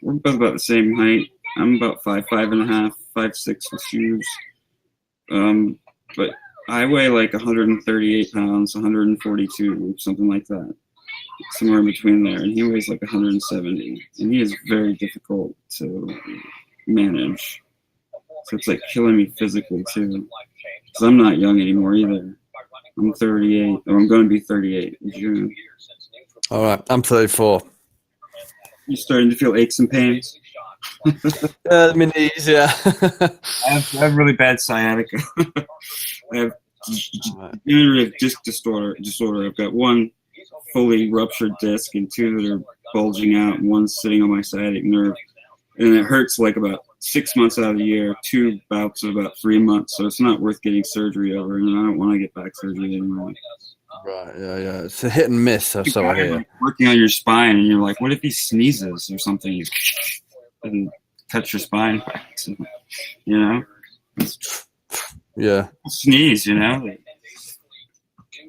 we're both about the same height. I'm about 5'5.5", 5'6" with shoes. But I weigh like 138 pounds, 142, something like that, somewhere in between there. And he weighs like 170, and he is very difficult to manage. So it's like killing me physically too. Because I'm not young anymore either. I'm 38, or I'm going to be 38 in June. All right, I'm 34. You starting to feel aches and pains? My knees, yeah. I have really bad sciatica. I have degenerative disc disorder. I've got one fully ruptured disc and two that are bulging out, and one sitting on my sciatic nerve. And it hurts like about 6 months out of the year, 2 bouts of about 3 months. So it's not worth getting surgery over, and I don't want to get back surgery anymore. Right, yeah. It's a hit and miss, so I hear. Working on your spine, and you're like, what if he sneezes or something? And touch your spine, you know? Yeah. Sneeze, you know?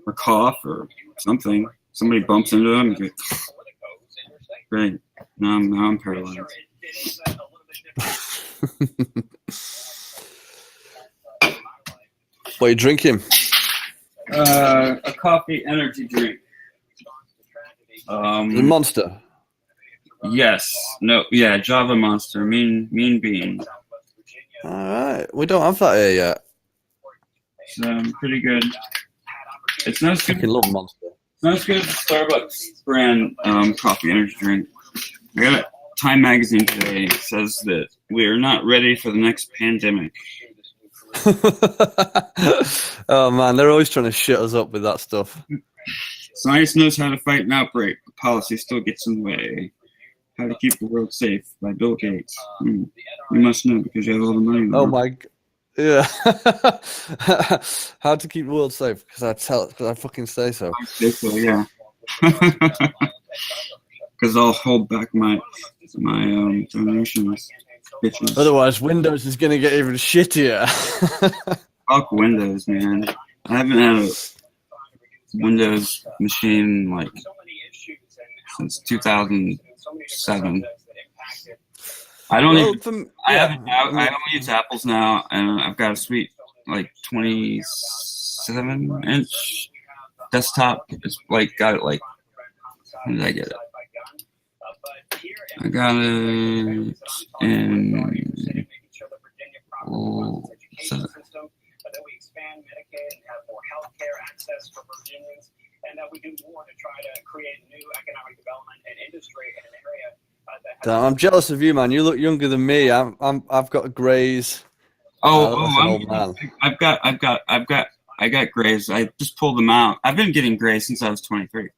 Or cough or something. Somebody bumps into them. Like, great. Now I'm paralyzed. What are you drinking? A coffee energy drink. The Monster. Yes. No. Yeah. Java Monster. Mean Bean. All right. We don't have that here yet. It's pretty good. It's not as good. I love Monster. It's not as good as the Starbucks brand coffee energy drink. I got a Time magazine today. It says that we are not ready for the next pandemic. Oh man, they're always trying to shit us up with that stuff. Science knows how to fight an outbreak, but policy still gets in the way. How to Keep the World Safe by Bill Gates. You must know because you have all the money. Oh my, yeah. How to keep the world safe? Because I fucking say so. I say so, yeah. Because I'll hold back my donations. Bitches. Otherwise, Windows is going to get even shittier. Fuck Windows, man. I haven't had a Windows machine like since 2007. I only use Apples now, and I've got a sweet like 27-inch desktop. It's like got it like. When did I get it? I got it in I'm jealous of you, man. You look younger than me. I've got grays. I've got grays. I just pulled them out. I've been getting grays since I was 23.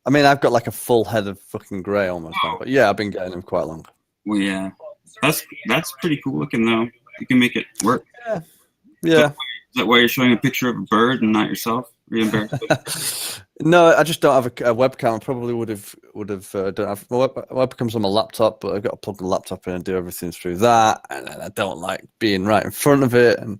I mean, I've got like a full head of fucking grey almost now, but yeah, I've been getting them quite long. Well, yeah, that's pretty cool looking though. You can make it work. Yeah. Is that why you're showing a picture of a bird and not yourself? Are you embarrassed? No, I just don't have a webcam. I probably would have don't have my webcam's on my laptop, but I've got to plug the laptop in and do everything through that, and I don't like being right in front of it. And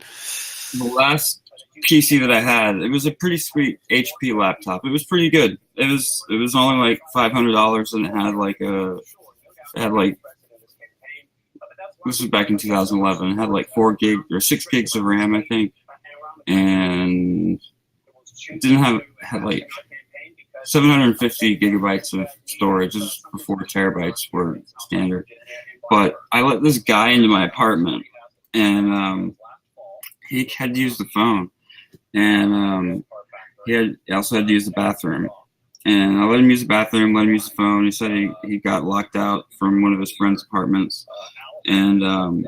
the last PC that I had, it was a pretty sweet HP laptop. It was pretty good. It was only like $500, and it had like this was back in 2011. It had like 4 gig or 6 gigs of RAM, I think, and it had like 750 gigabytes of storage. This is before terabytes were standard. But I let this guy into my apartment, and he had to use the phone. And he also had to use the bathroom. And I let him use the bathroom, let him use the phone. He said he got locked out from one of his friend's apartments. And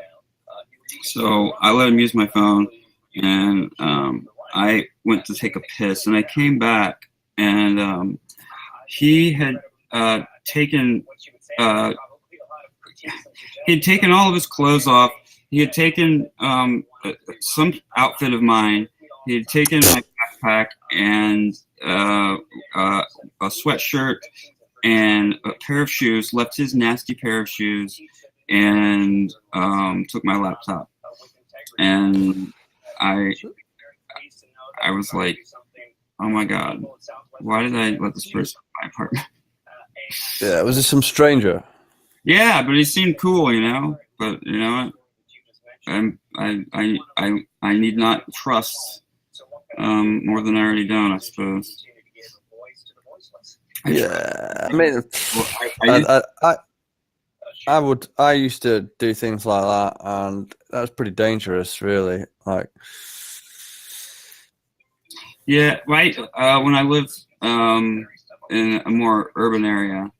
so I let him use my phone. And I went to take a piss. And I came back, and he had taken all of his clothes off. He had taken some outfit of mine. He had taken my backpack and a sweatshirt and a pair of shoes, left his nasty pair of shoes, and took my laptop. And I was like, oh my God, why did I let this person in my apartment? Yeah, was this some stranger? Yeah, but he seemed cool, you know. But you know what? I need not trust more than I already done, I suppose. Yeah, I mean, Well, I I used to do things like that, and that was pretty dangerous, really. Like, yeah, right. When I lived in a more urban area,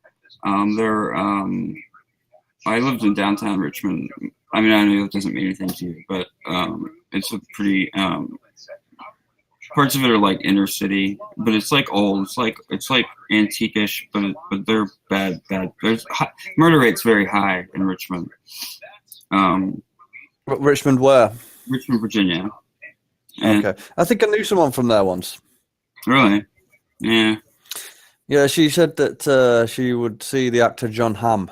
there I lived in downtown Richmond. I mean, I know it doesn't mean anything to you, but it's a pretty parts of it are like inner city, but it's like old. It's like antique-ish, but they're bad. There's murder rate's very high in Richmond. Um, Richmond, where? Richmond, Virginia. And Okay, I think I knew someone from there once. really, yeah. Yeah, she said that she would see the actor John Hamm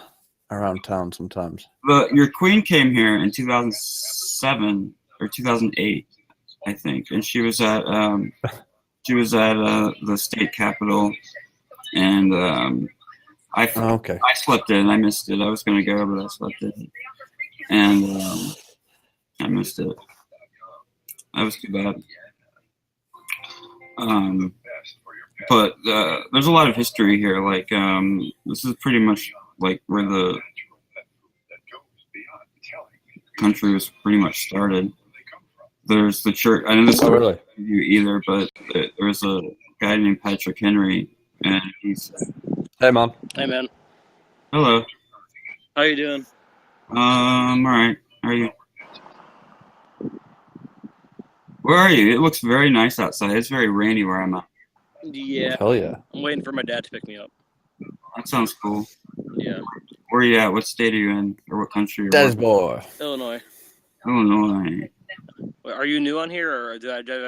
around town sometimes. But your queen came here in 2007 or 2008, I think, and she was at the state capitol, and Okay. I slept in. I missed it. I was gonna go, but I slept in, and I missed it. That was too bad. But there's a lot of history here. Like this is pretty much like where the country was pretty much started. There's the church. I know this Oh, doesn't really? you either, but there's a guy named Patrick Henry, and he's Hey, man. Hey, man. hello. How you doing? All right. How are you? Where are you? It looks very nice outside. It's very rainy where I'm at. Yeah, Hell yeah. I'm waiting for my dad to pick me up. That sounds cool. Yeah, Where are you at? What state are you in, or what country? Or Daddy's what? boy. Illinois. Illinois. Wait, are you new on here, or I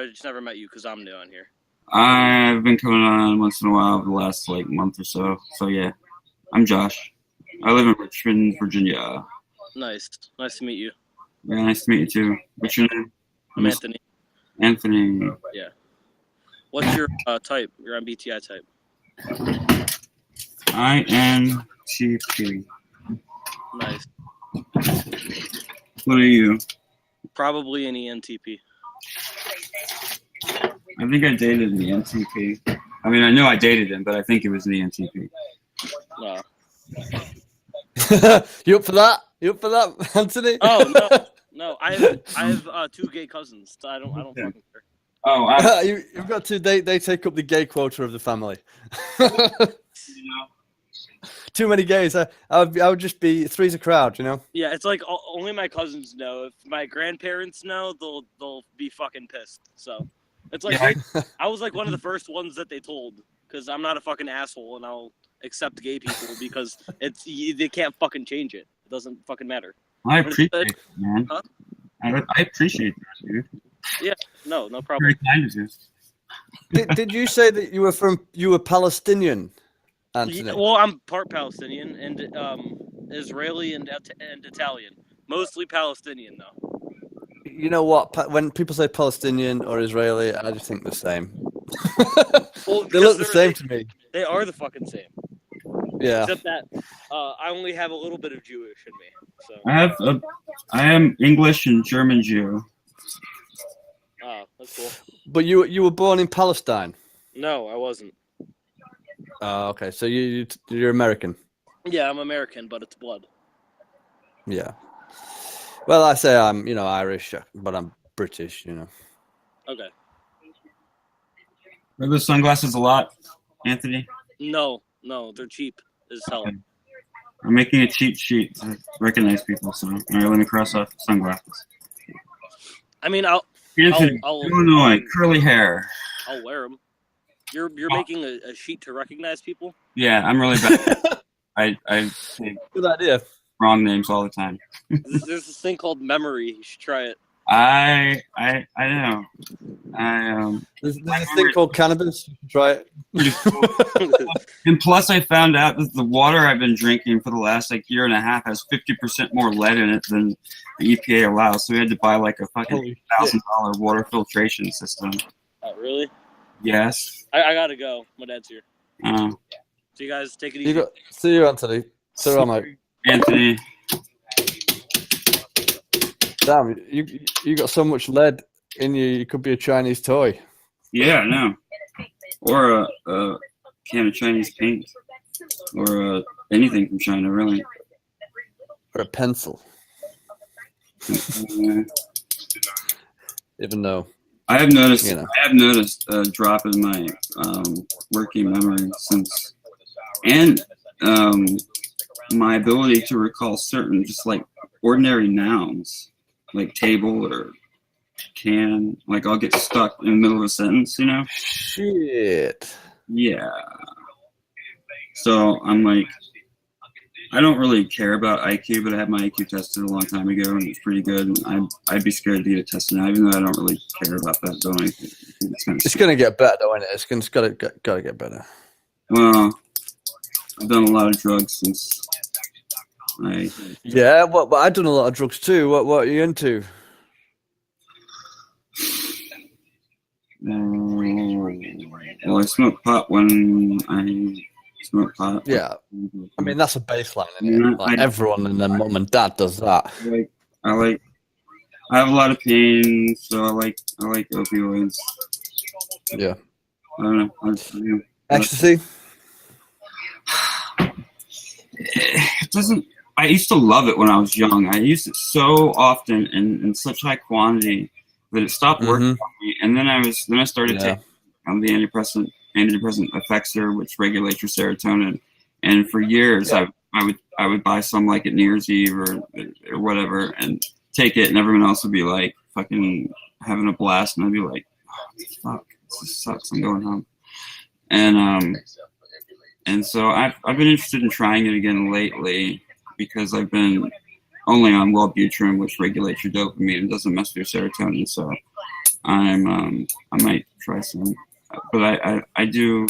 just never met you because I'm new on here? I've been coming on once in a while the last like month or so. So yeah, I'm Josh. I live in Richmond, Virginia. Nice to meet you. Yeah, nice to meet you too. What's your name? I'm Anthony. Anthony. Yeah. What's your type? Your MBTI type? INTP. Nice. What are you? Probably an ENTP. I think I dated an ENTP. I mean, I know I dated him, but I think it was an ENTP. No. You up for that? You up for that, Anthony? Oh no. I have two gay cousins. So I don't fucking care. Oh, You've got to. They take up the gay quota of the family. Too many gays. I would just be three's a crowd, you know. Yeah, it's like only my cousins know. If my grandparents know, they'll be fucking pissed. So it's like Yeah. I was like one of the first ones that they told because I'm not a fucking asshole and I'll accept gay people because they can't fucking change it. It doesn't fucking matter. I appreciate it, man. Huh? I appreciate that, dude. Yeah, no problem. Very kind of you. Did you say that you were Palestinian, Anthony? Yeah, well, I'm part Palestinian and Israeli and Italian. Mostly Palestinian though. You know what? When people say Palestinian or Israeli, I just think the same. Well, They look the same to me. They are the fucking same. Yeah. Except that I only have a little bit of Jewish in me. So I am English and German Jew. oh, that's cool. But you were born in Palestine. No, I wasn't. Okay. So you're American. Yeah, I'm American, but it's blood. Yeah. Well, I say I'm Irish, but I'm British. Okay. Wear those sunglasses a lot, Anthony. No, they're cheap as hell. I'm making a cheat sheet to recognize people. So, all right, let me cross off sunglasses. I mean, Anthony, I'll Illinois, curly hair. I'll wear them. You're making a sheet to recognize people? Yeah, I'm really bad. I say Good idea. wrong names all the time. There's this thing called memory. You should try it. I know. There's a thing called cannabis. You can try it. And plus, I found out that the water I've been drinking for the last year and a half has 50% more lead in it than the EPA allows. So we had to buy like a fucking $1,000 water filtration system. Oh, really? Yes. I gotta go. My dad's here. So you guys take it You easy. see you, Anthony. So am I. Anthony. Damn, you got so much lead in you. You could be a Chinese toy. Yeah, no. Or a can of Chinese paint. Or anything from China, really. Or a pencil. Even though. I have noticed. You know. I have noticed a drop in my working memory since, and my ability to recall certain just like ordinary nouns, like table or can. Like I'll get stuck in the middle of a sentence, you know. Shit. Yeah. So I'm like, I don't really care about IQ, but I had my IQ tested a long time ago, and it's pretty good. And I'd be scared to get it tested now, even though I don't really care about that. Don't I? It's going to get better, though, isn't it? It's got to get better. Well, I've done a lot of drugs since Yeah, but I've done a lot of drugs too. What are you into? Well, I smoked pot when I smoked pot. Yeah, I mean that's a baseline, isn't it? Like everyone and their mum and dad does that. I have a lot of pain, so I like opioids. Yeah. I don't know. Ecstasy? It doesn't. I used to love it when I was young. I used it so often and in such high quantity that it stopped working on me. And then I started taking the antidepressant Effexor, which regulates your serotonin. And for years, I would buy some like at New Year's Eve or whatever and take it, and everyone else would be like fucking having a blast, and I'd be like, oh, fuck, this sucks. I'm going home. And so I've been interested in trying it again lately because I've been only on Wellbutrin, which regulates your dopamine and doesn't mess with your serotonin. So I might try some, but I do.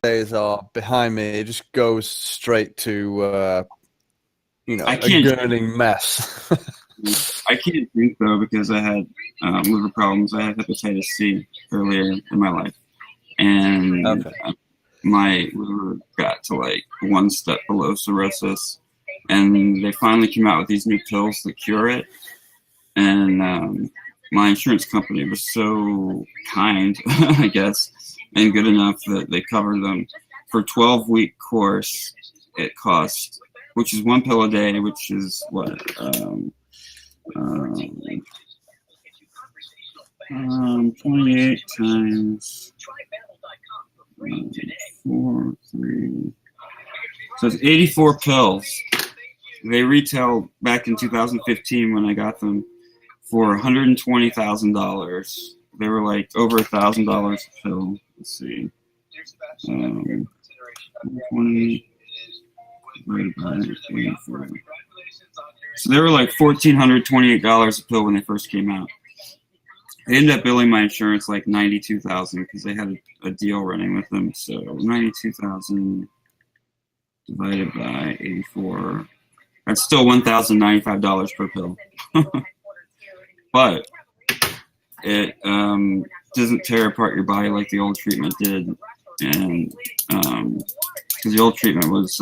Days are behind me. It just goes straight to a gurning mess. I can't drink though because I had liver problems. I had hepatitis C earlier in my life, and my liver got to like one step below cirrhosis, and they finally came out with these new pills that cure it. And my insurance company was so kind, I guess, and good enough that they covered them for 12-week course. It cost, which is one pill a day, which is what 28 times 4, 3. So it's 84 pills. They retailed back in 2015 when I got them for $120,000. They were like over $1,000 a pill. Let's see. 20 divided by 84. So they were like $1,428 a pill when they first came out. They ended up billing my insurance like $92,000 because they had a deal running with them. So $92,000 divided by 84. That's still $1,095 per pill. But it doesn't tear apart your body like the old treatment did. And because the old treatment was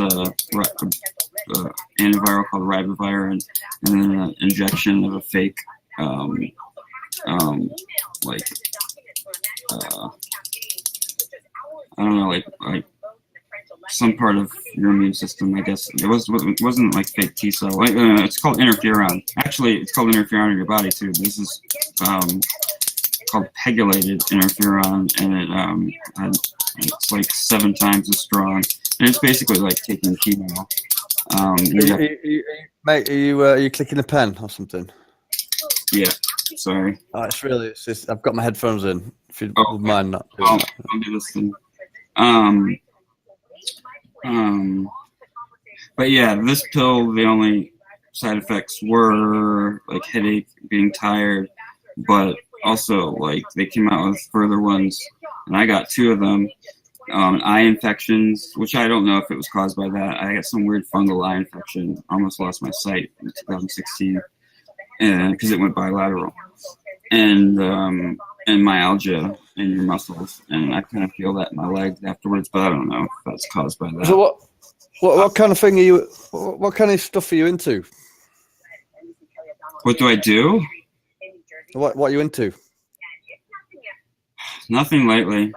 antiviral called ribavirin, and then an injection of a fake I don't know, like some part of your immune system, I guess. It wasn't like fake T cell. It's called interferon. Actually, it's called interferon in your body too. This is called pegylated interferon, and it's like 7 times as strong. And it's basically like taking chemo. Mate, are you clicking a pen or something? Yeah. Sorry. Oh, it's just, I've got my headphones in. If you wouldn't mind not doing I'll that. be listening. But yeah, this pill, the only side effects were like headache, being tired, but also like they came out with further ones, and I got 2 of them. Eye infections, which I don't know if it was caused by that. I got some weird fungal eye infection. Almost lost my sight in 2016. and because it went bilateral, and myalgia in your muscles, and I kind of feel that in my legs afterwards, but I don't know if that's caused by that. So what kind of thing are you? What kind of stuff are you into? What do I do? What are you into? Nothing lately.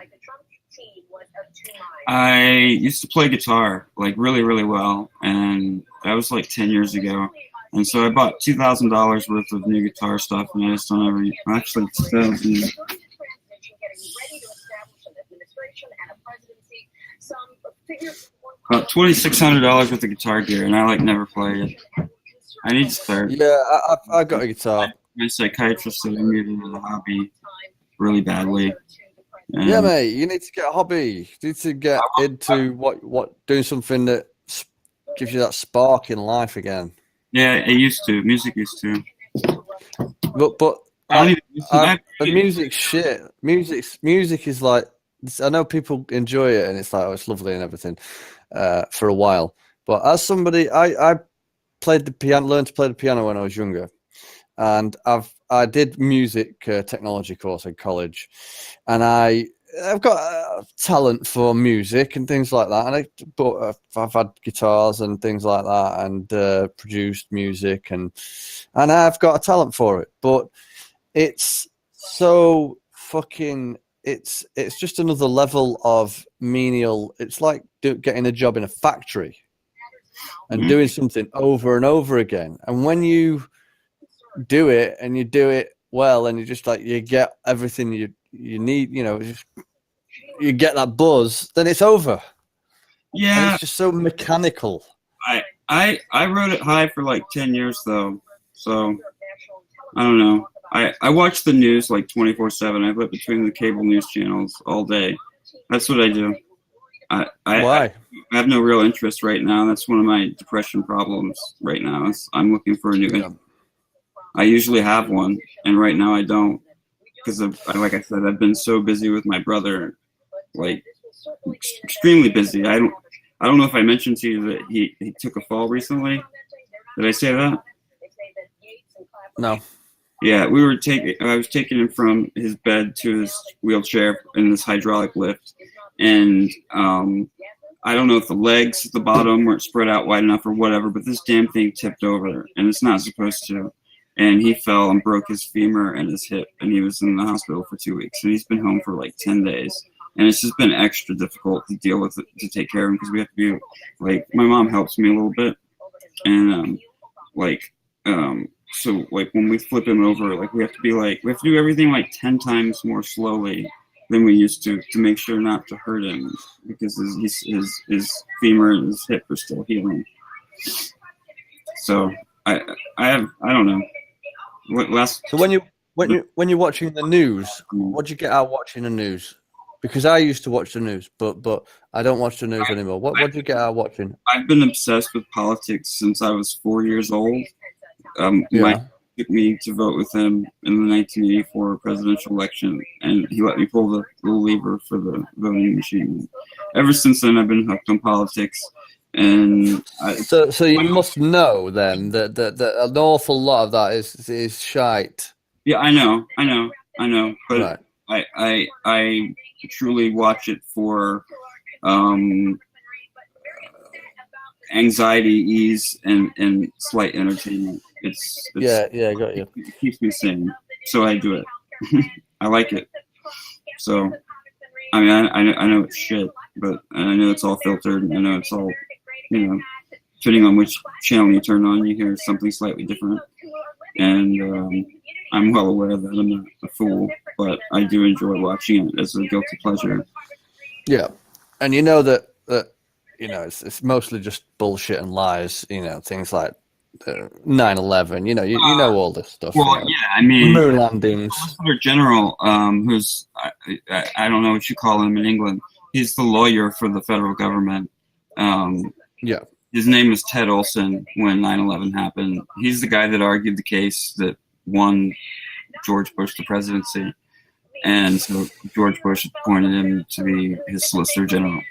I used to play guitar like really, really well, and that was like 10 years ago. And so I bought $2,000 worth of new guitar stuff, and I just don't ever. Actually, 2000. About $2,600 worth of guitar gear, and I like never play it. I need to start. Yeah, I got a guitar. My psychiatrist said I needed a hobby really badly. And Yeah, mate, you need to get a hobby. You need to get into what doing something that gives you that spark in life again. yeah, it used to. Music used to. But I don't even listen. the music's shit. Music is like, I know people enjoy it and it's like, oh, it's lovely and everything for a while. But as somebody, I played the piano, learned to play the piano when I was younger, and I did music technology course in college, and I've got a talent for music and things like that. And I've had guitars and things like that, and produced music, and I've got a talent for it. But it's so fucking. It's just another level of menial. It's like getting a job in a factory and doing something over and over again. And when you do it and you do it well, and you just like you get everything you need, you get that buzz, then it's over. Yeah, and it's just so mechanical. I wrote it high for like 10 years though, so I don't know. I watch the news like 24/7. I flip between the cable news channels all day. That's what I do. Why? I have no real interest right now. That's one of my depression problems right now. I'm looking for a new interest. I usually have one, and right now I don't, because like I said, I've been so busy with my brother, like extremely busy. I don't know if I mentioned to you that he took a fall recently. Did I say that? No. Yeah, I was taking him from his bed to his wheelchair in this hydraulic lift, and I don't know if the legs at the bottom weren't spread out wide enough or whatever, but this damn thing tipped over, and it's not supposed to. And he fell and broke his femur and his hip, and he was in the hospital for 2 weeks, and he's been home for like 10 days. And it's just been extra difficult to deal with it, to take care of him, because we have to be like, my mom helps me a little bit, and so like when we flip him over, like we have to do everything like 10 times more slowly than we used to make sure not to hurt him, because his femur and his hip are still healing. So I don't know. So when you're watching the news, what do you get out watching the news? Because I used to watch the news, but I don't watch the news anymore. What do you get out watching? I've been obsessed with politics since I was 4 years old. Mike took me to vote with him in the 1984 presidential election, and he let me pull the lever for the voting machine. Ever since then, I've been hooked on politics. And so you must know then that an awful lot of that is shite. Yeah, I know, but right. I truly watch it for anxiety ease and slight entertainment. It's yeah, got you. It keeps me sane, so I do it. I like it. So I mean, I know it's shit, but I know it's all filtered, and I know it's all, depending on which channel you turn on, you hear something slightly different. And I'm well aware that I'm not a fool, but I do enjoy watching it as a guilty pleasure. Yeah, and you know that it's mostly just bullshit and lies. Things like 9/11. You know all this stuff. Well, yeah, I mean, moon landings. Solicitor General, who's I don't know what you call him in England. He's the lawyer for the federal government. Yeah. His name was Ted Olson when 9/11 happened. He's the guy that argued the case that won George Bush the presidency. And so George Bush appointed him to be his Solicitor General.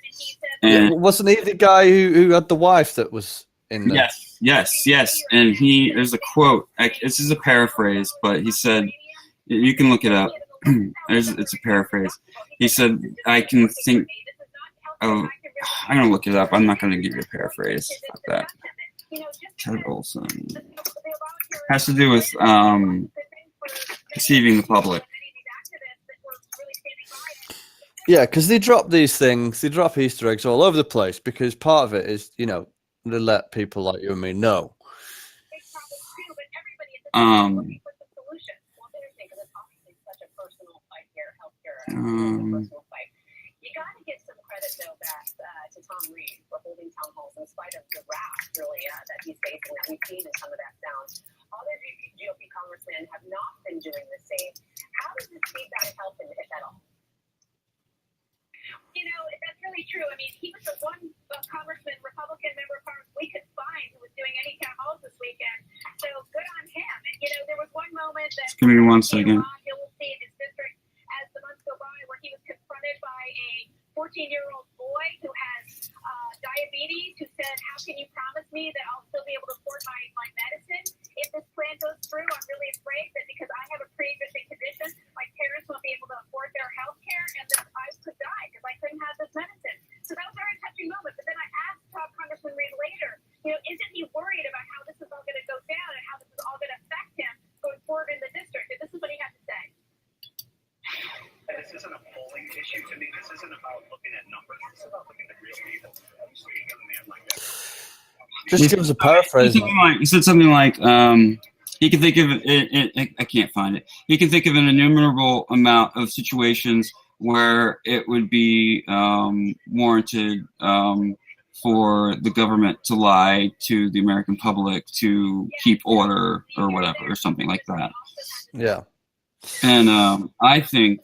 And wasn't he the guy who had the wife that was in there. Yes. And there's a quote. This is a paraphrase, but he said, you can look it up. It's a paraphrase. He said, I can think. Oh, I'm gonna look it up. I'm not gonna give you a paraphrase. Fuck that. Ted Olson has to do with deceiving the public. Yeah, because they drop these things, they drop Easter eggs all over the place because part of it is, they let people like you and me know. You got to give some credit, though, back to Tom Reed for holding town halls in spite of the wrath, really, that he's facing, that we've seen in some of that sound. Other GOP congressmen have not been doing the same. How does this feedback help, if at all? That's really true. I mean, he was the one congressman, Republican member of Congress we could find who was doing any town halls this weekend. So good on him. And, there was one moment that... Just give me 1 second. You'll see in his district as the months go by where he was confronted by a 14-year-old boy who has diabetes who said, how can you promise me that I'll still be able to afford my medicine? If this plan goes through, I'm really afraid that because I have a pre-existing condition, my parents won't be able to afford their health care and that I could die because I couldn't have this medicine. So that was a very touching moment. But then I asked Congressman Reed later, isn't he worried about how this is all going to go down and how this is all going to affect him going forward in the district? And this is what he had to say. This isn't a polling issue to me. This isn't about looking at numbers. This is about looking at real people. So you got a man like that. Just give us a paraphrase. He said something like, he can think of it. I can't find it. He can think of an innumerable amount of situations where it would be warranted for the government to lie to the American public to keep order or whatever, or something like that. Yeah. And I think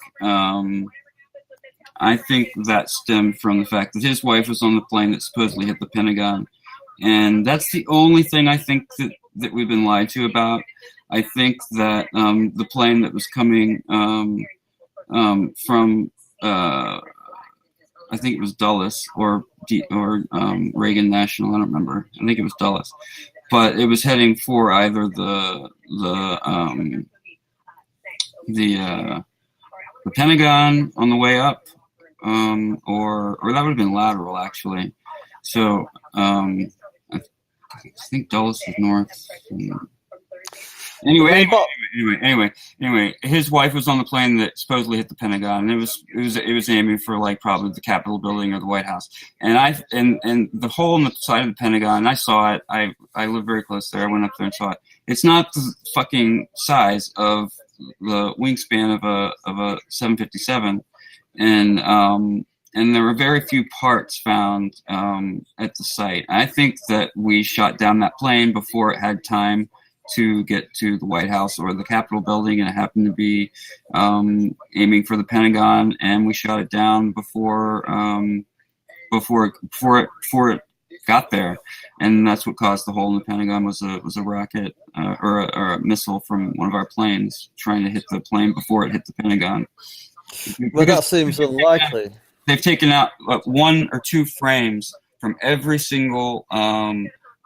that stemmed from the fact that his wife was on the plane that supposedly hit the Pentagon. And that's the only thing I think that we've been lied to about. I think that the plane that was coming from, I think it was Dulles or Reagan National, I don't remember. I think it was Dulles. But it was heading for either the Pentagon on the way up, or that would have been lateral actually. So I think Dulles is north. Anyway, his wife was on the plane that supposedly hit the Pentagon, and it was aiming for like probably the Capitol building or the White House. And and the hole in the side of the Pentagon, I saw it. I live very close there. I went up there and saw it. It's not the fucking size of the wingspan of a 757, and there were very few parts found at the site. I think that we shot down that plane before it had time to get to the White House or the Capitol building, and it happened to be aiming for the Pentagon, and we shot it down before it got there, and that's what caused the hole in the Pentagon was a rocket or a missile from one of our planes trying to hit the plane before it hit the Pentagon. Well, that seems unlikely. They've taken out 1 or 2 frames from every single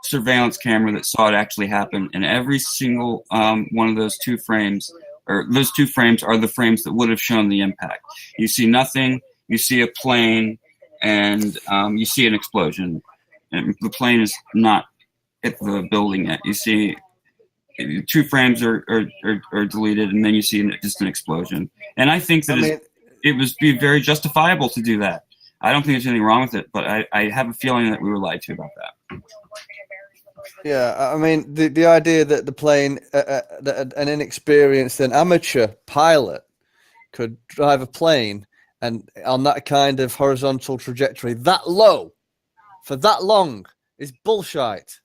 surveillance camera that saw it actually happen, and every single one of those 2 frames, or those 2 frames are the frames that would have shown the impact. You see nothing, you see a plane, and you see an explosion. And the plane is not at the building yet. You see 2 frames are deleted, and then you see just an explosion. And I think that it was be very justifiable to do that. I don't think there's anything wrong with it, but I have a feeling that we were lied to about that. Yeah, I mean, the idea that the plane, that an inexperienced and amateur pilot could drive a plane and on that kind of horizontal trajectory that low for that long is bullshit.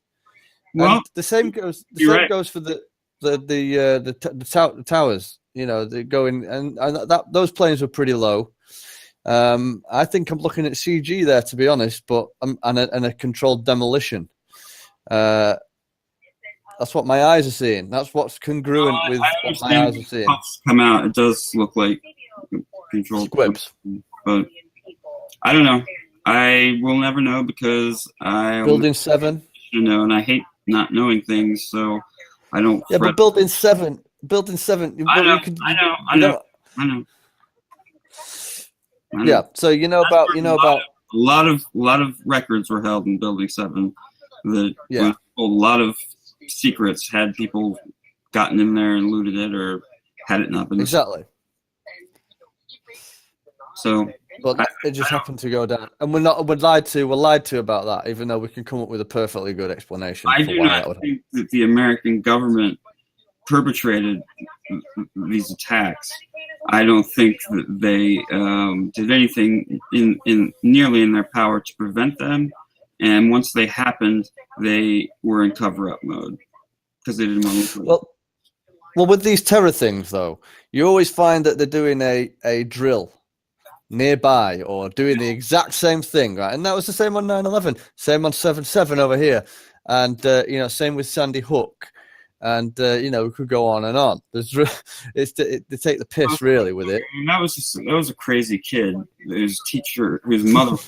Well, and the same goes for the towers. They go in, and those planes were pretty low. I think I'm looking at CG there, to be honest, but and a controlled demolition. That's what my eyes are seeing. That's what's congruent with what my eyes are seeing. Come out. It does look like controlled squibs, but I don't know. I will never know because Building 7. should know, and I hate not knowing things, so I don't. Yeah, fret. but Building 7. I know. I know. Yeah, so you know about a lot of records were held in Building 7. That Yeah. a lot of secrets had people gotten in there and looted it, or had it not been exactly. So But it just happened to go down, and we're lied to about that, even though we can come up with a perfectly good explanation. I for do why that not would think that the American government perpetrated these attacks. I don't think that they did anything in nearly in their power to prevent them. And once they happened, they were in cover-up mode because they didn't want to. Well, with these terror things, though, you always find that they're doing a drill nearby or doing the exact same thing, right? And that was the same on 9/11, same on 7/7 over here, and same with Sandy Hook, and we could go on and on. They take the piss really with it. I mean, that was a crazy kid. His teacher, his mother.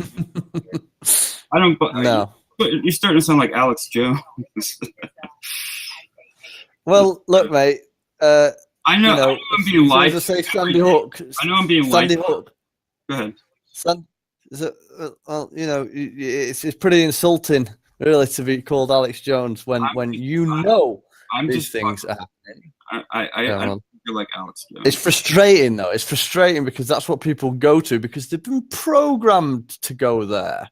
I don't. No. But you're starting to sound like Alex Jones. Well, look, mate. I know I'm being lied to. Say Sandy Hook. I know I'm being lied Sandy to. Hook. Go ahead. It's pretty insulting, really, to be called Alex Jones when I'm these just things are happening. I don't feel like Alex Jones. It's frustrating, though. It's frustrating because that's what people go to because they've been programmed to go there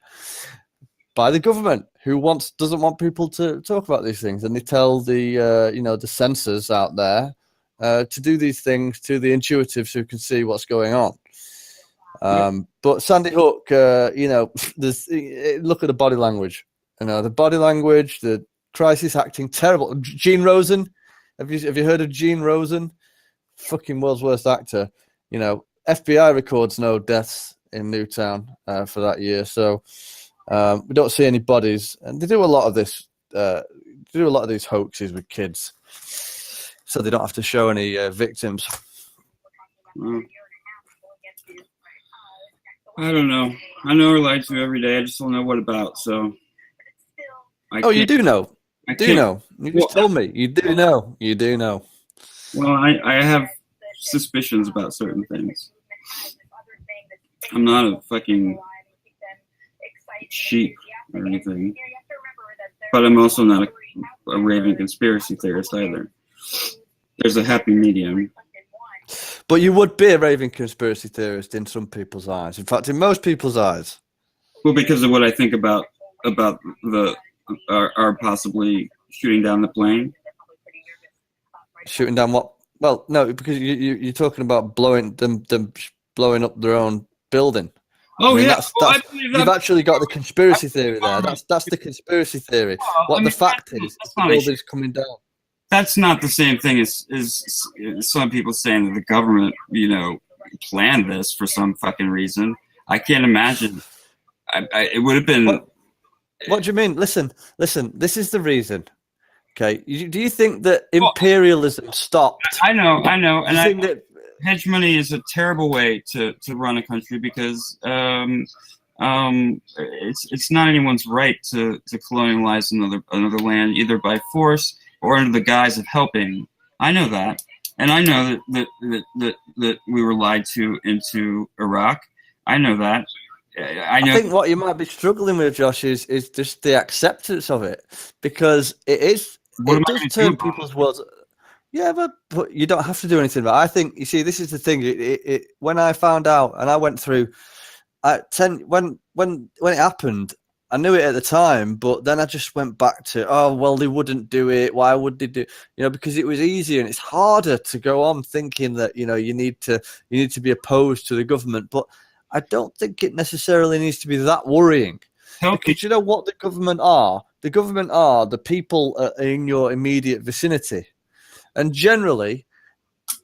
by the government, who doesn't want people to talk about these things, and they tell the censors out there to do these things to the intuitives who can see what's going on. But Sandy Hook, look at the body language. The body language, the crisis acting, terrible. Gene Rosen, have you heard of Gene Rosen? Fucking world's worst actor. FBI records no deaths in Newtown for that year, so we don't see any bodies. And they do a lot of this. They do a lot of these hoaxes with kids, so they don't have to show any victims. I don't know. I know we're lied to every day. I just don't know what about. So. You do know. I do know. You just told me. You do know. You do know. Well, I have suspicions about certain things. I'm not a fucking sheep or anything. But I'm also not a raving conspiracy theorist either. There's a happy medium. But you would be a raving conspiracy theorist in some people's eyes. In fact, in most people's eyes. Well, because of what I think about our possibly shooting down the plane. Shooting down what? Well, no, because you're talking about blowing up their own building. Oh, yeah. You've actually got the conspiracy theory there. That's the conspiracy theory. The fact is, the building's coming down. That's not the same thing as some people saying that the government, planned this for some fucking reason. I can't imagine. It would have been. What do you mean? Listen. This is the reason. Okay. Do you think that imperialism stopped? I know. And hedge money is a terrible way to run a country because it's not anyone's right to colonialize another land either by force or under the guise of helping. I know that, and I know that we were lied to into Iraq. I know that. I think what you might be struggling with, Josh, is just the acceptance of it, because it does turn people's worlds. Yeah, but you don't have to do anything. But I think, you see, this is the thing. When I found out, and I went through, when it happened, I knew it at the time, but then I just went back to, they wouldn't do it. Why would they do? Because it was easier, and it's harder to go on thinking that you need to be opposed to the government. But I don't think it necessarily needs to be that worrying. Because you know what the government are? The government are the people in your immediate vicinity. And generally,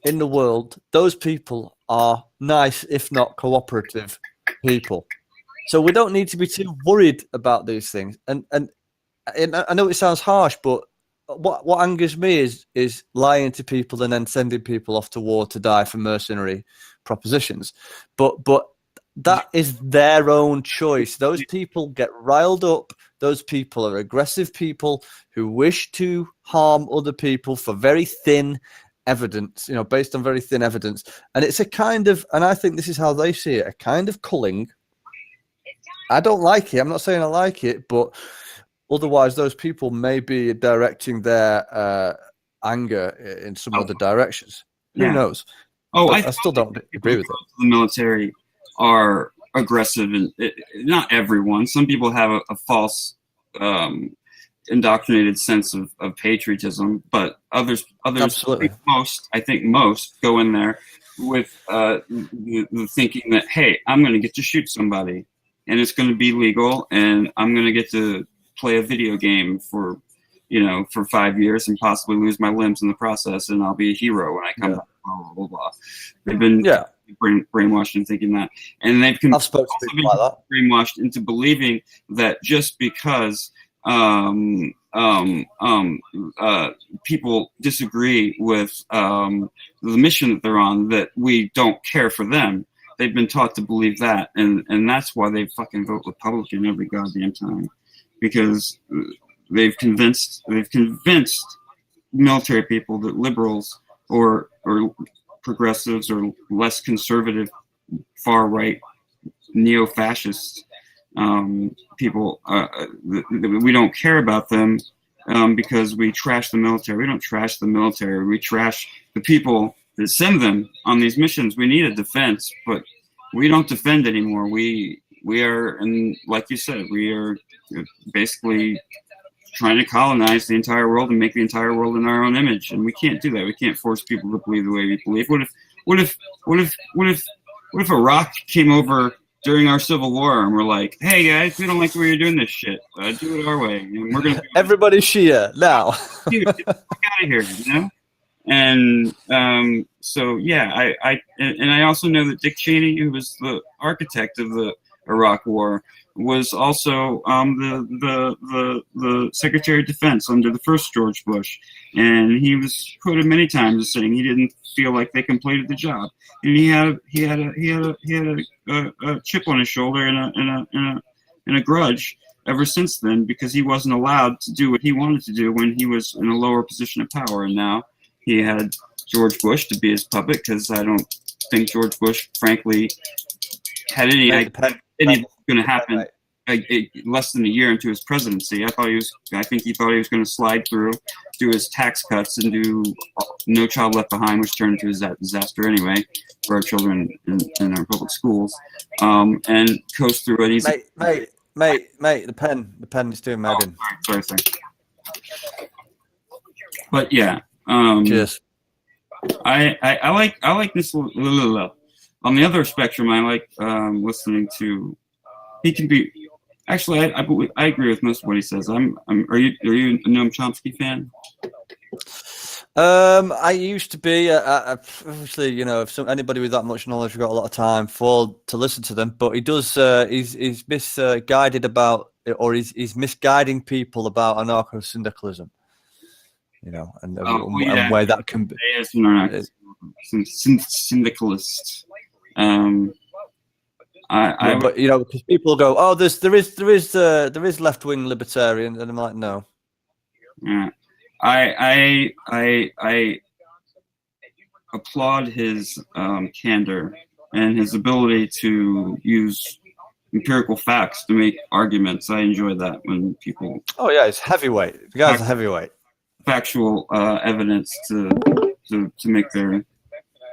in the world, those people are nice, if not cooperative people. So we don't need to be too worried about these things. And I know it sounds harsh, but what angers me is lying to people and then sending people off to war to die for mercenary propositions. But that is their own choice. Those people get riled up. Those people are aggressive people who wish to harm other people for very thin evidence, based on very thin evidence. And it's a kind of, and I think this is how they see it, a kind of culling. I don't like it. I'm not saying I like it, but otherwise those people may be directing their anger in some other directions. Yeah. Who knows? Oh, I still don't agree with it. The military are aggressive, and not everyone. Some people have a false, indoctrinated sense of patriotism, but others, Absolutely. I think most go in there with the thinking that, hey, I'm going to get to shoot somebody, and it's going to be legal, and I'm going to get to play a video game for 5 years and possibly lose my limbs in the process, and I'll be a hero when I come back. Blah, blah, blah. They've been brainwashed in thinking that, and they've I've spoken to people like that. brainwashed into believing that just because people disagree with the mission that they're on, that we don't care for them. They've been taught to believe that, and that's why they fucking vote Republican every goddamn time, because they've convinced military people that liberals or progressives or less conservative, far right, neo-fascist people, we don't care about them because we trash the military. We don't trash the military. We trash the people that send them on these missions. We need a defense, but we don't defend anymore. We are, and like you said, we are basically trying to colonize the entire world and make the entire world in our own image, and we can't do that. We can't force people to believe the way we believe. What if Iraq came over during our Civil War and we're like, hey guys, we don't like the way you're doing this shit. Do it our way, and we're gonna everybody's Shia now. Dude, get the fuck out of here, And so yeah, I also know that Dick Cheney, who was the architect of the Iraq War, was also the Secretary of Defense under the first George Bush, and he was quoted many times as saying he didn't feel like they completed the job, and he had a chip on his shoulder and a grudge ever since then, because he wasn't allowed to do what he wanted to do when he was in a lower position of power, and now he had George Bush to be his puppet, because I don't think George Bush, frankly, had any idea anything was going to happen less than a year into his presidency. I think he thought he was going to slide through, do his tax cuts, and do No Child Left Behind, which turned into a disaster anyway for our children in our public schools, and coast through it. He's Mate, the pen is doing mad in. Sorry. But yeah, cheers. I like this. On the other spectrum, I like listening to. He can be. Actually, I agree with most of what he says. Are you a Noam Chomsky fan? I used to be. Obviously, if anybody with that much knowledge has got a lot of time to listen to them, but he does. He's misguided about, or he's misguiding people about anarcho-syndicalism. And where that can be. Syndicalist. But because people go, oh, there is left wing libertarian, and I'm like, no. Yeah, I applaud his candor and his ability to use empirical facts to make arguments. I enjoy that when people. Oh yeah, it's heavyweight. The guy's a heavyweight. Factual evidence to make their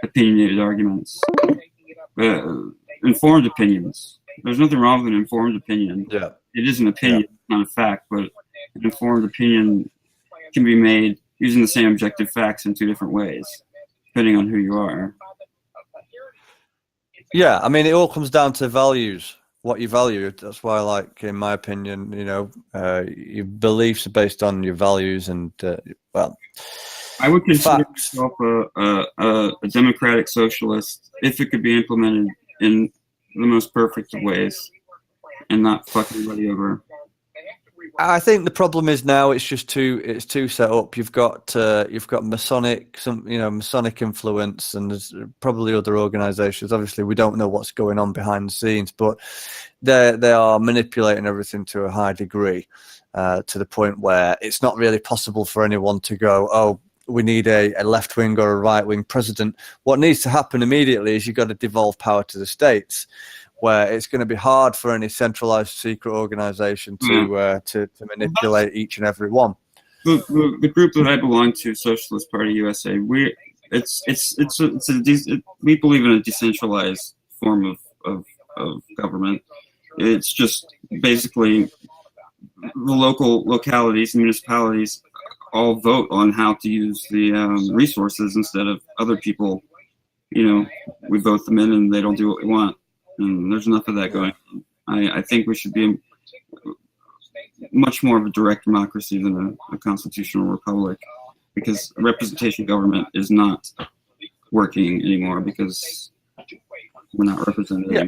opinionated arguments. Informed opinions. There's nothing wrong with an informed opinion. Yeah. It is an opinion, not a fact, but an informed opinion can be made using the same objective facts in two different ways, depending on who you are. Yeah, I mean, it all comes down to values, what you value. That's why, in my opinion, your beliefs are based on your values, and I would consider myself a democratic socialist if it could be implemented in the most perfect of ways and not fuck anybody over. I think the problem is now it's too set up. You've got Masonic influence, and there's probably other organisations. Obviously, we don't know what's going on behind the scenes, but they are manipulating everything to a high degree, to the point where it's not really possible for anyone to go, oh, we need a left wing or a right wing president. What needs to happen immediately is you've got to devolve power to the states, where it's going to be hard for any centralized secret organization to manipulate each and every one. The group that I belong to, Socialist Party USA, we believe in a decentralized form of government. It's just basically the localities, municipalities, all vote on how to use the resources instead of other people. We vote them in and they don't do what we want. And there's enough of that going on. I think we should be much more of a direct democracy than a constitutional republic, because representation government is not working anymore because we're not represented. Yeah.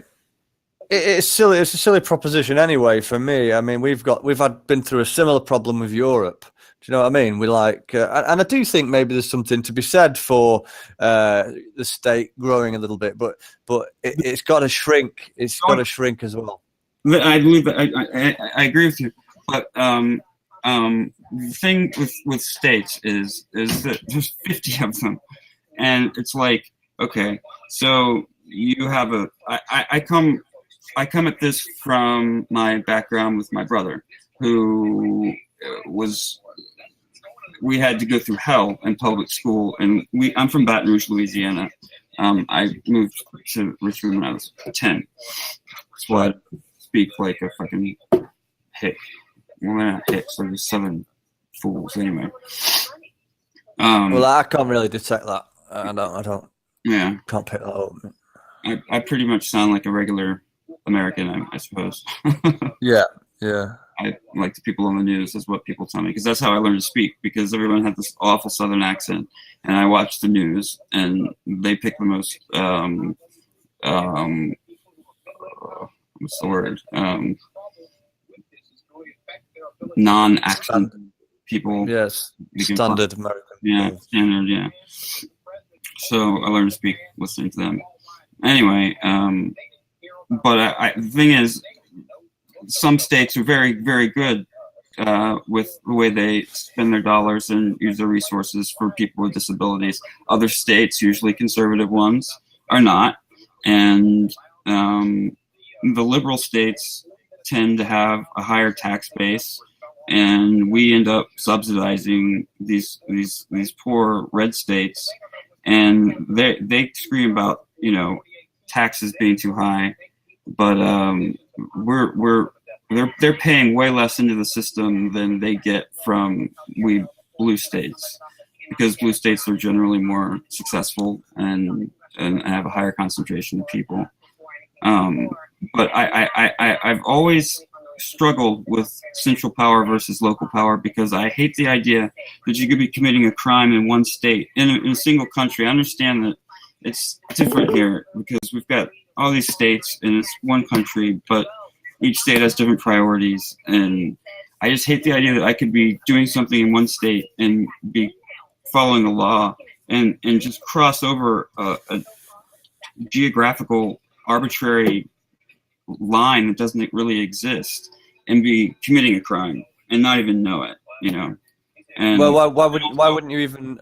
It's silly. It's a silly proposition anyway. For me, I mean, we've been through a similar problem with Europe. Do you know what I mean? We and I do think maybe there's something to be said for the state growing a little bit, but it's got to shrink. It's got to shrink as well. I believe that I agree with you, but the thing with states is that there's 50 of them, and it's like, okay, so you have I come at this from my background with my brother, who we had to go through hell in public school, and I'm from Baton Rouge, Louisiana. I moved to Richmond when I was 10. That's why I speak like a fucking hick. Well, they're not hicks, they're just Southern fools anyway. Well, I can't really detect that. I don't. Yeah. Can't pick that up. I pretty much sound like a regular American, I suppose. Yeah. I like the people on the news, is what people tell me, because that's how I learned to speak, because everyone had this awful Southern accent, and I watched the news, and they pick the most, what's the word? Non-accent people. Yes, standard American. Yeah, standard, yeah. So I learned to speak listening to them. Anyway, but the thing is, some states are very, very good with the way they spend their dollars and use their resources for people with disabilities. Other states, usually conservative ones, are not. And the liberal states tend to have a higher tax base, and we end up subsidizing these poor red states, and they scream about taxes being too high, but they're paying way less into the system than they get from we blue states, because blue states are generally more successful and have a higher concentration of people. But I've always struggled with central power versus local power, because I hate the idea that you could be committing a crime in one state, in a single country. I understand that it's different here because we've got all these states and it's one country, but each state has different priorities, and I just hate the idea that I could be doing something in one state and be following the law and just cross over a geographical arbitrary line that doesn't really exist and be committing a crime and not even know it, And well, why wouldn't you even?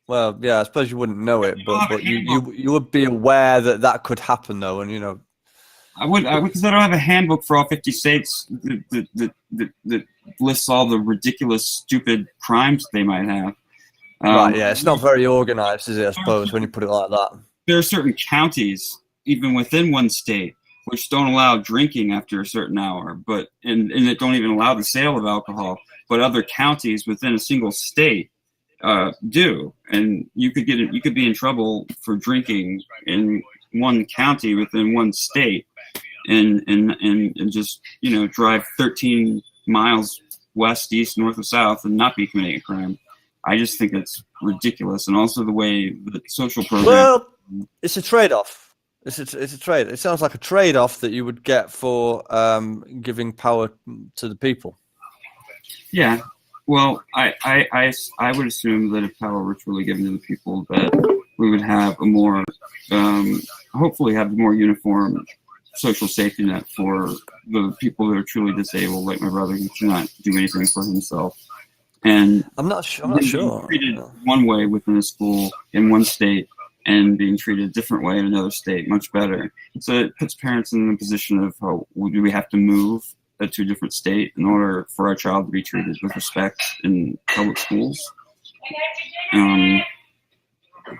Well, yeah, I suppose you wouldn't know it, but you would be aware that could happen, though, and I would, because I don't have a handbook for all 50 states that lists all the ridiculous, stupid crimes they might have. Right, yeah, it's not very organized, is it, I suppose, when you put it like that? There are certain counties, even within one state, which don't allow drinking after a certain hour, and it don't even allow the sale of alcohol, but other counties within a single state do, and you could be in trouble for drinking in one county within one state, and just drive 13 miles west, east, north, or south and not be committing a crime. I just think it's ridiculous, and also the way the social program. Well, it's a trade-off. It's a trade. It sounds like a trade-off that you would get for giving power to the people. Yeah. Well, I would assume that if power were truly given to the people, that we would have a more, hopefully have a more uniform social safety net for the people that are truly disabled, like my brother, who cannot do anything for himself. And I'm not sure. I'm being not sure. treated one way within a school in one state and being treated a different way in another state, much better. So it puts parents in the position of, oh, do we have to move to a different state in order for our child to be treated with respect in public schools?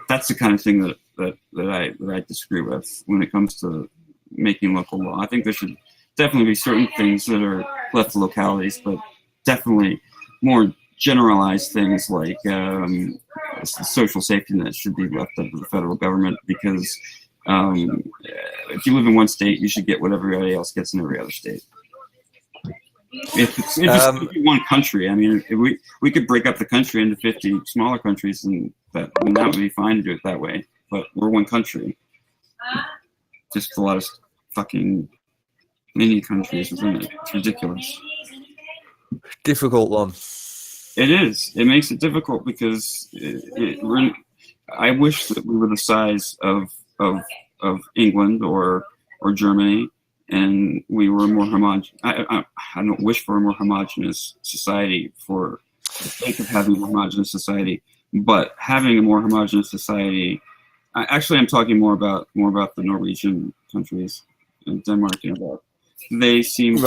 That's the kind of thing that I disagree with when it comes to making local law. I think there should definitely be certain things that are left to localities, but definitely more generalized things like social safety net should be left up to the federal government, because if you live in one state, you should get what everybody else gets in every other state. If it's one country, I mean, if we could break up the country into 50 smaller countries, and that would be fine to do it that way. But we're one country. Just a lot of fucking mini countries within it. It's ridiculous. Difficult one. It is. It makes it difficult because I wish that we were the size of England or Germany, and we were more homogeneous. I don't wish for a more homogeneous society for the sake of having a more homogeneous society, but having a more homogeneous society. I'm talking more about the Norwegian countries and Denmark and all. They seem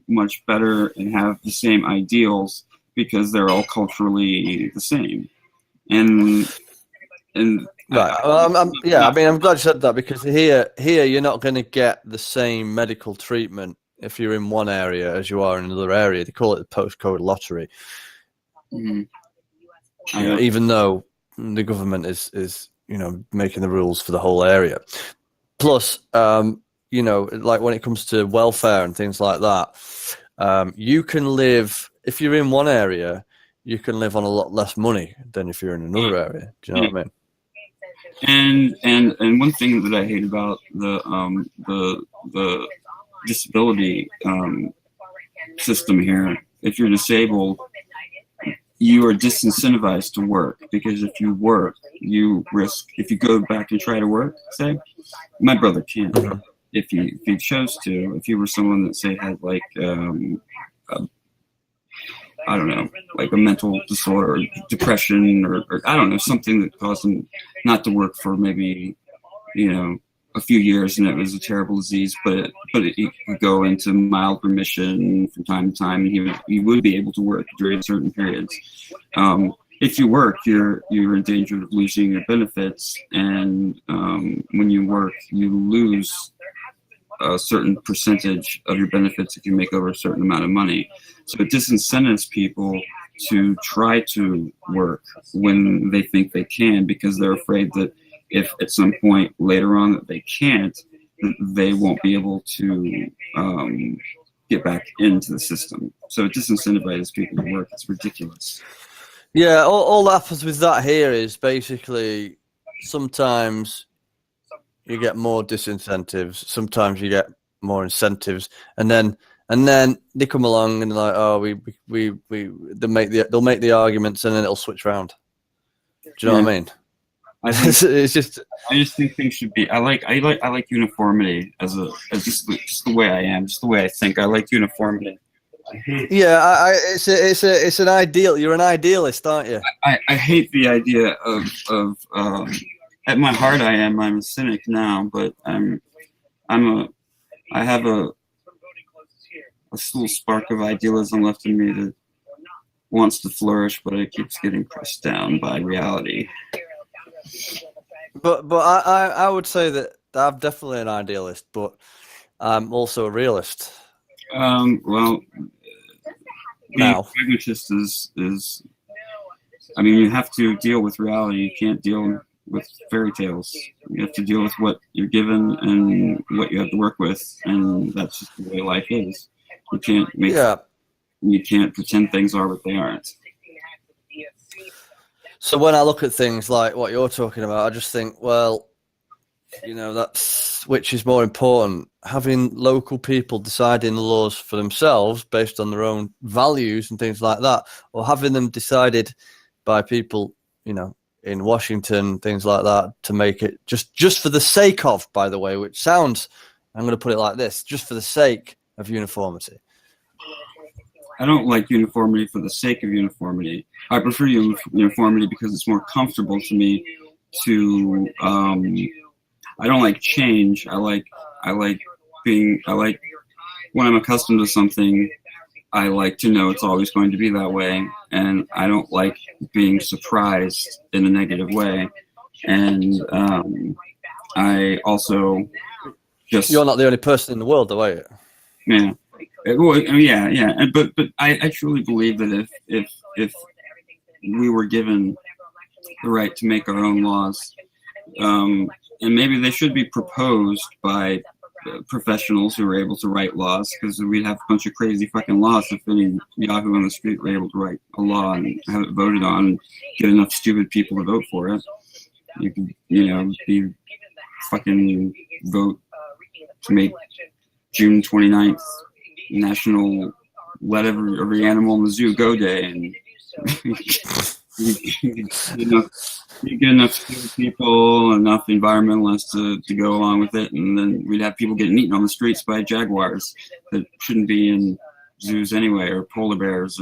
much better and have the same ideals because they're all culturally the same. And right. I'm glad you said that, because here you're not going to get the same medical treatment if you're in one area as you are in another area. They call it the postcode lottery. Mm-hmm. Even though the government is making the rules for the whole area. Plus, like when it comes to welfare and things like that, you can live, if you're in one area, you can live on a lot less money than if you're in another area. Do you know what I mean? And one thing that I hate about the disability system here, if you're disabled, you are disincentivized to work, because if you work, you risk, if you go back and try to work, say, my brother can't. If he chose to, if you were someone that, say, had like, I don't know, like a mental disorder, or depression, or I don't know, something that caused him not to work for maybe, a few years, and it was a terrible disease, but he could go into mild remission from time to time, and he would be able to work during certain periods. If you work, you're in danger of losing your benefits, and when you work, you lose a certain percentage of your benefits if you make over a certain amount of money. So it disincentives people to try to work when they think they can, because they're afraid that if at some point later on that they can't, they won't be able to get back into the system. So it disincentivizes people to work. It's ridiculous. Yeah, all that happens with that here is basically sometimes you get more disincentives, sometimes you get more incentives, and then they come along and they're like, oh, they'll make the arguments, and then it'll switch around. Do you know what I mean? I just think things should be. I like uniformity as just the way I am, just the way I think. I like uniformity. Yeah, it's an ideal. You're an idealist, aren't you? I hate the idea of at my heart I'm a cynic now, but I have a little spark of idealism left in me that wants to flourish, but it keeps getting pressed down by reality. But I would say that I'm definitely an idealist, but I'm also a realist. Well, being a pragmatist is. I mean, you have to deal with reality. You can't deal with fairy tales. You have to deal with what you're given and what you have to work with, and that's just the way life is. You can't You can't pretend things are what they aren't. So when I look at things like what you're talking about, I just think, well, that's which is more important, having local people deciding the laws for themselves based on their own values and things like that, or having them decided by people, you know, in Washington, things like that, to make it just for the sake of, by the way, which sounds, I'm going to put it like this, just for the sake of uniformity. I don't like uniformity for the sake of uniformity. I prefer uniformity because it's more comfortable to me to, I don't like change. I like when I'm accustomed to something, I like to know it's always going to be that way, and I don't like being surprised in a negative way. And I also just... You're not the only person in the world, though, are you? Yeah. Well, yeah. But I truly believe that if we were given the right to make our own laws, and maybe they should be proposed by professionals who are able to write laws, because we'd have a bunch of crazy fucking laws if any Yahoo on the street were able to write a law and have it voted on and get enough stupid people to vote for it. You could, be fucking vote to make June 29th National Let Every Animal in the Zoo Go Day, and you get enough stupid people, enough environmentalists to go along with it, and then we'd have people getting eaten on the streets by jaguars that shouldn't be in zoos anyway, or polar bears.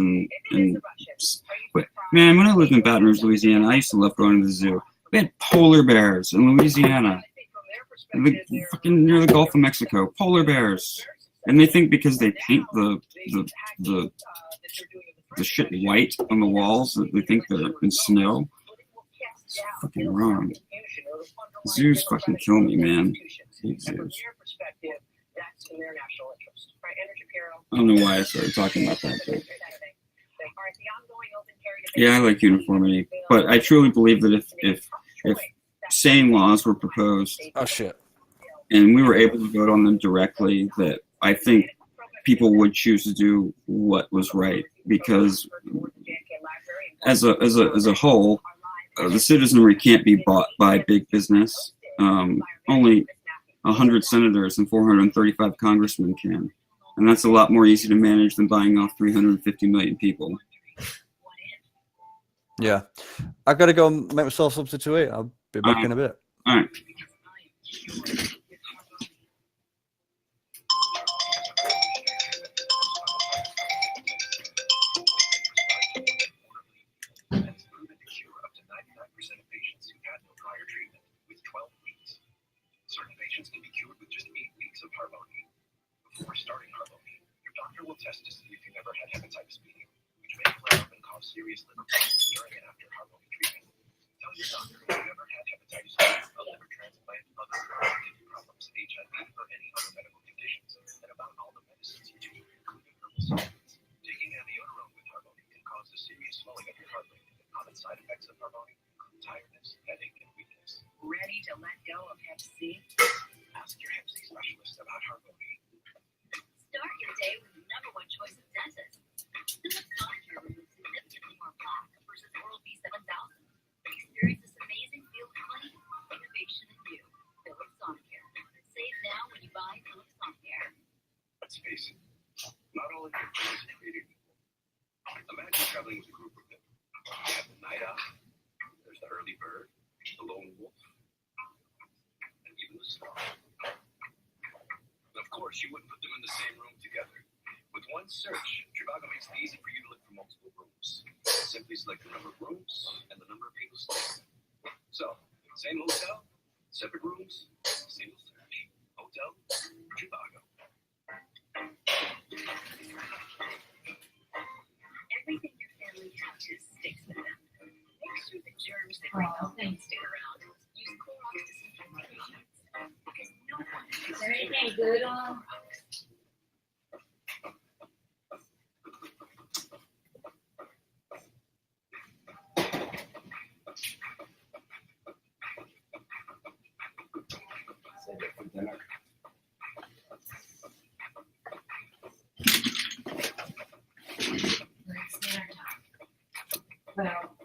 But man, when I lived in Baton Rouge, Louisiana, I used to love going to the zoo. We had polar bears in Louisiana, fucking near the Gulf of Mexico. Polar bears, and they think because they paint the shit white on the walls that they think they're in snow. It's fucking wrong. Zoos fucking kill me, man. I hate zoos. I don't know why I started talking about that, but yeah, I like uniformity, but I truly believe that if sane laws were proposed, oh shit, and we were able to vote on them directly, that I think people would choose to do what was right, because as a whole, the citizenry can't be bought by big business. Only 100 senators and 435 congressmen can, and that's a lot more easy to manage than buying off 350 million people. Yeah, I gotta go and make myself something to eat. I'll be back in a bit. All right. Certain patients can be cured with just 8 weeks of Harvoni. Before starting Harvoni, your doctor will test to see if you've ever had hepatitis B, which may flare up and cause serious liver problems during and after Harvoni treatment. Tell your doctor if you've ever had hepatitis B, a liver transplant, other kidney problems, HIV, or any other medical conditions, and about all the medicines you take, including herbal supplements. Taking amiodarone with Harvoni can cause a serious swelling of your heart rate. Common side effects of Harvoni include tiredness, headache, and weakness. Ready to let go of Hep C? Ask your Hep C specialist about Harvoni. Start your day with the #1 choice of dentist. Philips Sonicare removes significantly more plaque versus oral B7000. Experience this amazing feel clean innovation in you. Philips Sonicare. Save now when you buy Philips Sonicare. Let's face it, not all of your friends are created equal. Imagine traveling with a group of them. You have the night owl, there's the early bird, the lone wolf, and even the sloth. Of course, you wouldn't put them in the same room together. With one search, Trivago makes it easy for you to look for multiple rooms. Simply select the number of rooms and the number of people staying. So, same hotel, separate rooms, single search. Hotel, Trivago. Everything your family touches sticks with them. Make sure the germs that bring home don't stay around. Use Clorox disinfecting agents. Because no one is there anything good on? Well,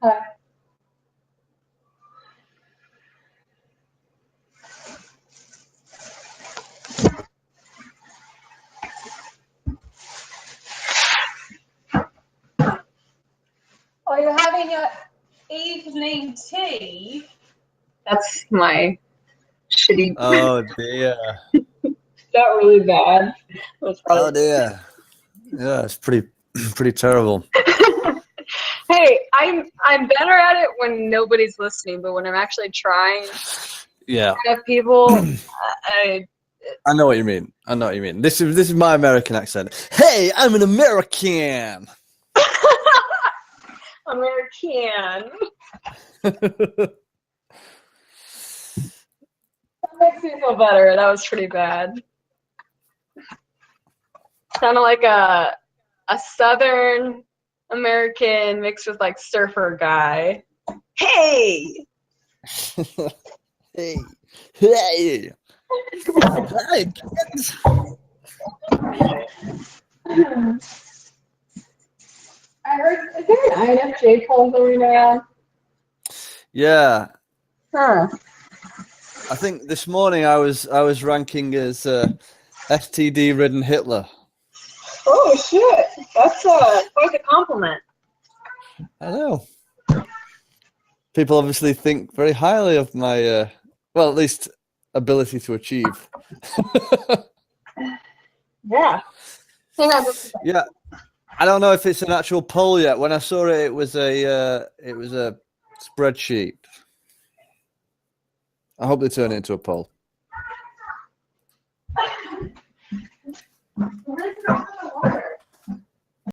Hi. Oh, you're having a evening tea? That's my shitty. Oh dear. Not really bad. That's Oh probably. dear. Yeah, it's pretty terrible. Hey, I'm better at it when nobody's listening, but when I'm actually trying Yeah, to have people, I I know what you mean. I know what you mean. This is my American accent. Hey, I'm an American. American. That makes me feel better. That was pretty bad. Sounded like a Southern American mixed with like surfer guy. Hey. Hey, hey, hi, kids. I heard, is there an INFJ poll going around? Yeah, Huh. I think this morning I was ranking as STD-ridden Hitler. Oh shit! That's quite a compliment. I know. People obviously think very highly of my, well, at least ability to achieve. Yeah. Hang on. Yeah, I don't know if it's an actual poll yet. When I saw it, it was a spreadsheet. I hope they turn it into a poll.